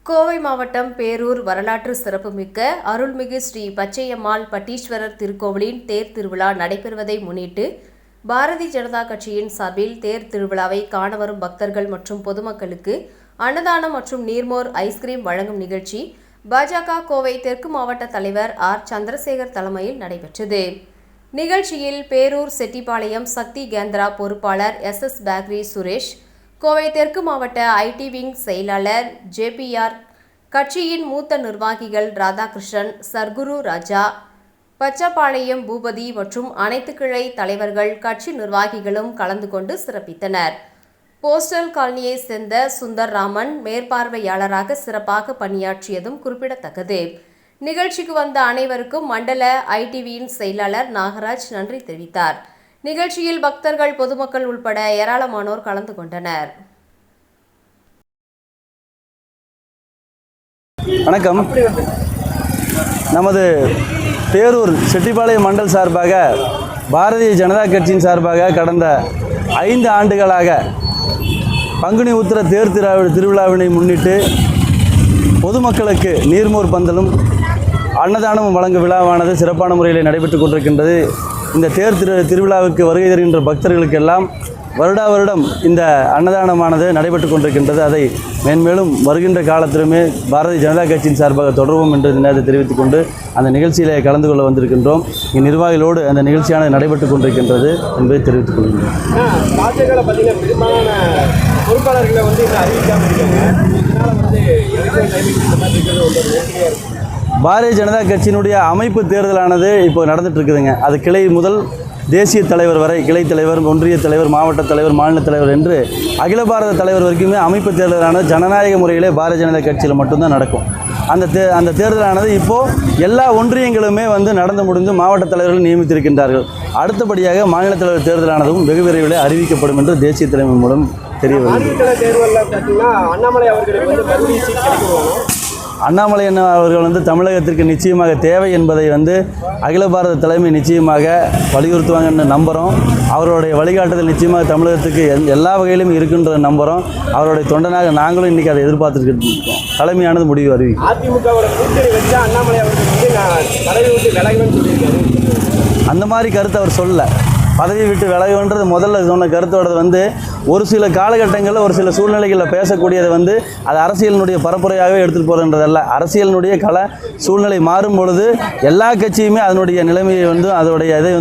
கோவை மாவட்டம் பேரூர் வரலாற்று சிறப்புமிக்க அருள்மிகு ஸ்ரீ பச்சையம்மாள் பட்டீஸ்வரர் திருக்கோவிலின் தேர் திருவிழா நடைபெறுவதை முன்னிட்டு பாரதிய ஜனதா கட்சியின் சார்பில் தேர் திருவிழாவை காண வரும் பக்தர்கள் மற்றும் பொதுமக்களுக்கு அன்னதானம் மற்றும் நீர்மோர் ஐஸ்கிரீம் வழங்கும் நிகழ்ச்சி பாஜக கோவை தெற்கு மாவட்ட தலைவர் ஆர் சந்திரசேகர் தலைமையில் நடைபெற்றது. நிகழ்ச்சியில் பேரூர் செட்டிப்பாளையம் சக்தி கேந்திரா பொறுப்பாளர் எஸ் பேக்கரி சுரேஷ், கோவை தெற்கு மாவட்ட ஐடி விங் செயலாளர் JPR, கட்சியின் மூத்த நிர்வாகிகள் ராதாகிருஷ்ணன், சர்க்குரு ராஜா, பச்சப்பாளையம் பூபதி மற்றும் அனைத்து கிளை தலைவர்கள், கட்சி நிர்வாகிகளும் கலந்து கொண்டு சிறப்பித்தனர். போஸ்டல் காலனியை சேர்ந்த சுந்தர்ராமன் மேற்பார்வையாளராக சிறப்பாக பணியாற்றியதும் குறிப்பிடத்தக்கது. நிகழ்ச்சிக்கு வந்த அனைவருக்கும் மண்டல ஐடிவியின் செயலாளர் நாகராஜ் நன்றி தெரிவித்தார். நிகழ்ச்சியில் பக்தர்கள், பொதுமக்கள் உள்பட ஏராளமானோர் கலந்து கொண்டனர். வணக்கம். நமது பேரூர் செட்டிப்பாளையம் மண்டல் சார்பாக பாரதிய ஜனதா கட்சியின் சார்பாக கடந்த 5 ஆண்டுகளாக பங்குனி உத்திர தேர் திருவிழாவினை முன்னிட்டு பொதுமக்களுக்கு நீர்மோர் பந்தலும் அன்னதானமும் வழங்கும் விழாவானது சிறப்பான முறையில் நடைபெற்றுக் கொண்டிருக்கின்றது. இந்த தேர் திருவிழாவுக்கு வருகை தருகின்ற பக்தர்களுக்கெல்லாம் வருடம் இந்த அன்னதானமானது நடைபெற்றுக் கொண்டிருக்கின்றது. அதை மேன்மேலும் வருகின்ற காலத்திலுமே பாரதிய ஜனதா கட்சியின் சார்பாக தொடர்வோம் என்று நேரத்தை தெரிவித்துக் கொண்டு அந்த நிகழ்ச்சியிலே கலந்து கொள்ள வந்திருக்கின்றோம். நிர்வாகிகளோடு அந்த நிகழ்ச்சியானது நடைபெற்றுக் கொண்டிருக்கின்றது என்பதை தெரிவித்துக் கொள்கின்றோம். பாரதிய ஜனதா கட்சியினுடைய அமைப்பு தேர்தலானது இப்போ நடந்துட்டு இருக்குதுங்க. அது கிளை முதல் தேசிய தலைவர் வரை, கிளை தலைவர், ஒன்றிய தலைவர், மாவட்ட தலைவர், மாநில தலைவர் என்று அகில பாரத தலைவர் வரைக்குமே அமைப்பு தேர்தலானது ஜனநாயக முறையிலே பாரதிய ஜனதா கட்சியில் மட்டும்தான் நடக்கும். அந்த தேர்தலானது இப்போது எல்லா ஒன்றியங்களுமே நடந்து முடிந்து மாவட்ட தலைவர்கள் நியமித்திருக்கின்றார்கள். அடுத்தபடியாக மாநில தலைவர் தேர்தலானதும் வெகு விரைவில் அறிவிக்கப்படும் என்று தேசிய தலைமை மூலம் தெரிய வருகிறது. அண்ணாமலை அவர்கள் தமிழகத்திற்கு நிச்சயமாக தேவை என்பதை அகில பாரத தலைமை நிச்சயமாக வலியுறுத்துவாங்கன்னு நம்புகிறோம். அவருடைய வழிகாட்டுதல் நிச்சயமாக தமிழகத்துக்கு எல்லா வகையிலும் இருக்குன்ற நம்புகிறோம். அவருடைய தொண்டனாக நாங்களும் இன்றைக்கி அதை எதிர்பார்த்துக்கிட்டு இருக்கோம். தலைமையானது முடிவு அறிவிக்கும். அந்த மாதிரி கருத்தை அவர் சொல்லலை. பதவி விட்டு விலகுன்றது முதல்ல சொன்ன கருத்தோடது ஒரு சில காலகட்டங்களில் ஒரு சில சூழ்நிலைகளில் பேசக்கூடியது அது அரசியலினுடைய பரப்புரையாகவே எடுத்துகிட்டு போகிறன்றதல்ல. அரசியலினுடைய சூழ்நிலை மாறும் பொழுது எல்லா கட்சியுமே அதனுடைய நிலைமையை அதனுடைய இதை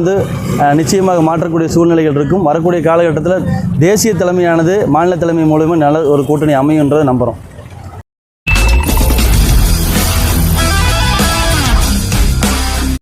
நிச்சயமாக மாற்றக்கூடிய சூழ்நிலைகள் இருக்கும். வரக்கூடிய காலகட்டத்தில் தேசிய தலைமையானது மாநில தலைமை மூலமாக நல்ல ஒரு கூட்டணி அமையுன்றதை நம்புகிறோம்.